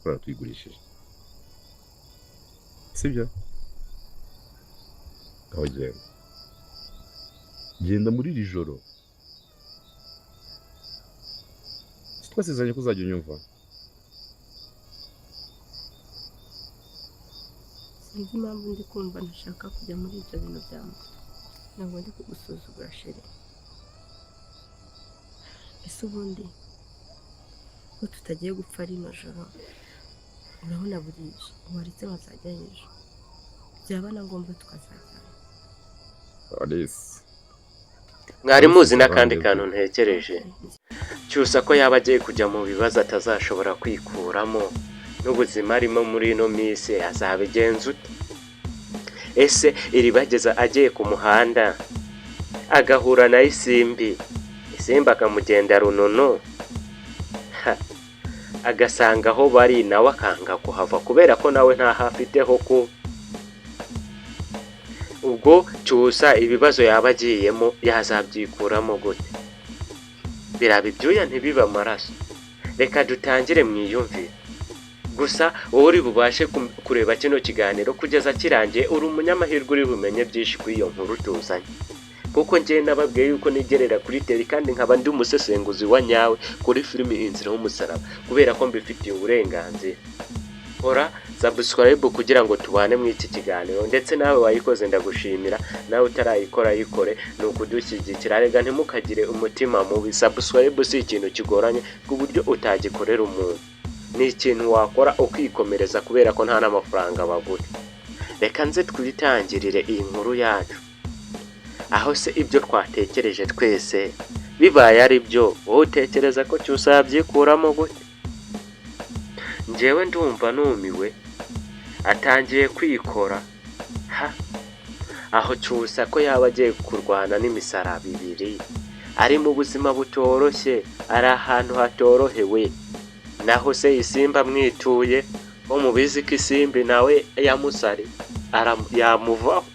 kurara tuyigurishije sibyo aho genda muri iri joro twasezeranye ko uzajya unyumva sinzi impamvu ndi kumva ntashaka kujya muri ibyo bintu byawe ntabwo ndi kugusuzugura sheri ese ubundi ko tutagiye gupfa rino joro urabona burije waretse bazajya ejo byaba na ngombwa tukazajyana Alice mwari muzi n'akandi kantu ntekereje cyusa ko yaba agiye kujya mu bibazo atazashobora kwikuramo n'ubuzima arimo muri ino minsi azabigenza ute ese iribageza agiye ku muhanda agahura na isimbi akamugenda runono agasanga aho bari nawe akanga kuhava kubera ko nawe nta hafiteho ku ubwo cyusa ibibazo yaba agiyemo yazabyikuramo gute biraba ibyuya ntibiba amaraso reka dutangire mwiyumvire gusa wowe uri bubashe kureba kino kiganiro kugeza kirangiye uri umunyamahirwe uri bumenye byinshi kuri iyo nkuru tuzanye kuko njye nababwiye yuko nigerera kuri teri kandi nkaba ndi umusesenguzi wa nyawe kuri filimi Inzira y'Umusaraba kubera ko mbifitiye uburenganzira hora subscribe kugira ngo tubane mu iki kiganiro ndetse nawe wayikoze ndagushimira nawe utarayikora yikore no kudushyigikira rega ntimukagire umutima mubi subscribe si ikintu kigoranye ku buryo utagikorera umuntu ni ikintu wakora ukikomereza kubera ko nta n'amafaranga bagura reka nze twitangirire iyi nkuru yacu aho se ibyo twatekereje twese bibaye ari byo wowe utekereza ko cyusa yabyikuramo gute njyewe ndumva numiwe atangiye kwikora aho cyusa ko yaba agiye kurwana n'imisaraba ibiri ari mu buzima butoroshye ari ahantu hatorohewe naho se isimba mwituye wo mubizi ko isimbi nawe yamusari yamuvaho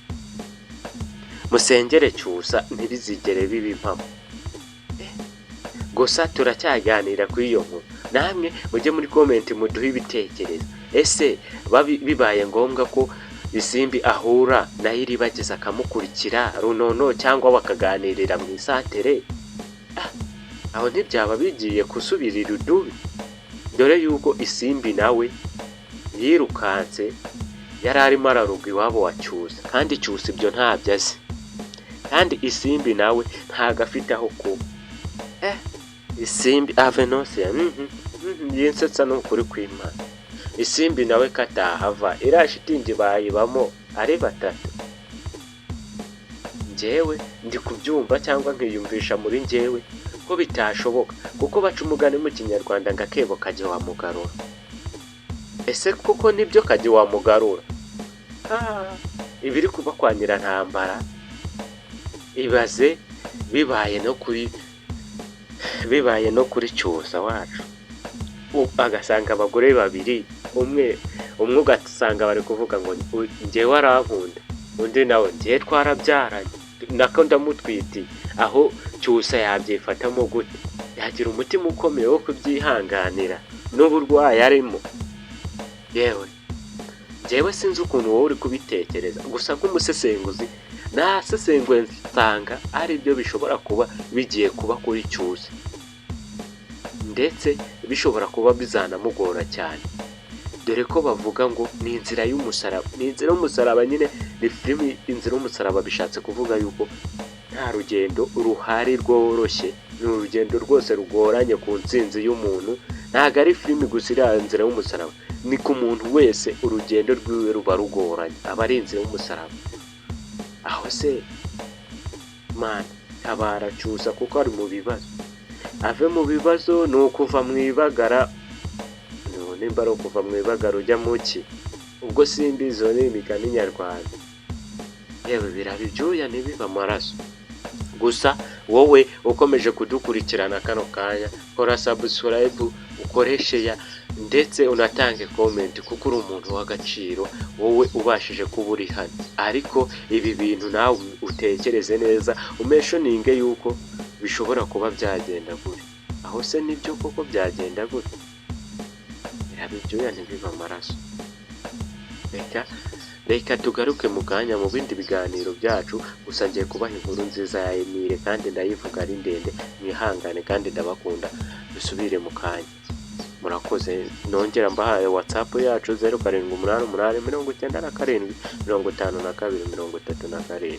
musengere cyusa ntibizigere biba impamo gusa turacyaganira kuri iyo nkuru namwe mujye muri comment muduhe ibitekerezo ese bibaye ngombwa ko isimbi ahura na iribageza akamukurikira runono cyangwa bakaganirira mu isantere aho ntibyaba bigiye gusubirira udubi dore yuko isimbi nawe yirukanse yari arimo araruga iwabo wa cyusa kandi cyusa ibyo ntabyo azi kandi isimbi nawe ntago afite aho kuba isimbi avenose yinsetsa n'ukuri kw'Imana isimbi nawe katahava irashitingi bayibamo ari batatu njyewe ndi kubyumva cyangwa nkiyumvisha muri njyewe ko bitashoboka kuko baca umugani mu kinyarwanda ngo akebo kajya wamugarura ese kuko nibyo kajya wamugarura ibiri kuba kwa Nyirantambara ibaze bibaye no kuri cyusa wacu agasanga abagore babiri umwe ugasanga bari kuvuga ngo njyewe arankunda undi nawe njyewe twarabyaranye nako ndamutwiti aho cyusa yabyifatamo gute yagira umutima ukomeye wo kubyihanganira n'uburwayi arimo yewe njyewe sinzi ukuntu wowe uri kubitekereza gusa nk'umusesenguzi nasesenguye nsanga ari byo bishobora kuba bigiye kuba kuri cyusa ndetse bishobora kuba bizanamugora cyane dore ko bavuga ngo ni inzira y'umusaraba ni inzira y'umusaraba nyine ni filimi Inzira y'Umusaraba bishatse kuvuga yuko nta rugendo ruhari rworoshye ni urugendo rwose rugoranye ku ntsinzi y'umuntu ntago ari filimi gusa iri Inzira y'Umusaraba ni ku muntu wese urugendo rwiwe ruba rugoranye aba ari Inzira y'Umusaraba aho se mana tabara cyusa kuko ari mu bibazo ave mu bibazo ni ukuva mu ibagara nimba ari ukuva mu ibagara ujya mu ki ubwo simbizo ni imigani nyarwanda yewe biraba ibyuya ntibiba amaraso gusa wowe ukomeje kudukurikirana kano kanya kora subscribe ukoreshe ya ndetse unatange comment kuko uri umuntu w'agaciro wowe ubashije kuba uri hano ariko ibi bintu nawe utekereze neza umeshoninge yuko bishobora kuba byagenda gute aho se nibyo koko byagenda gute byaba ibyuya ntibiba amaraso. Reka tugaruke mu kanya mu bindi biganiro byacu, gusa ngiye kubaha inkuru nziza ya Emile kandi ndayivuga ari ndende, mwihangane kandi ndabakunda. Dusubire mu kanya. Murakoze, nongera mbahaye WhatsApp yacu 0788 97 52 32.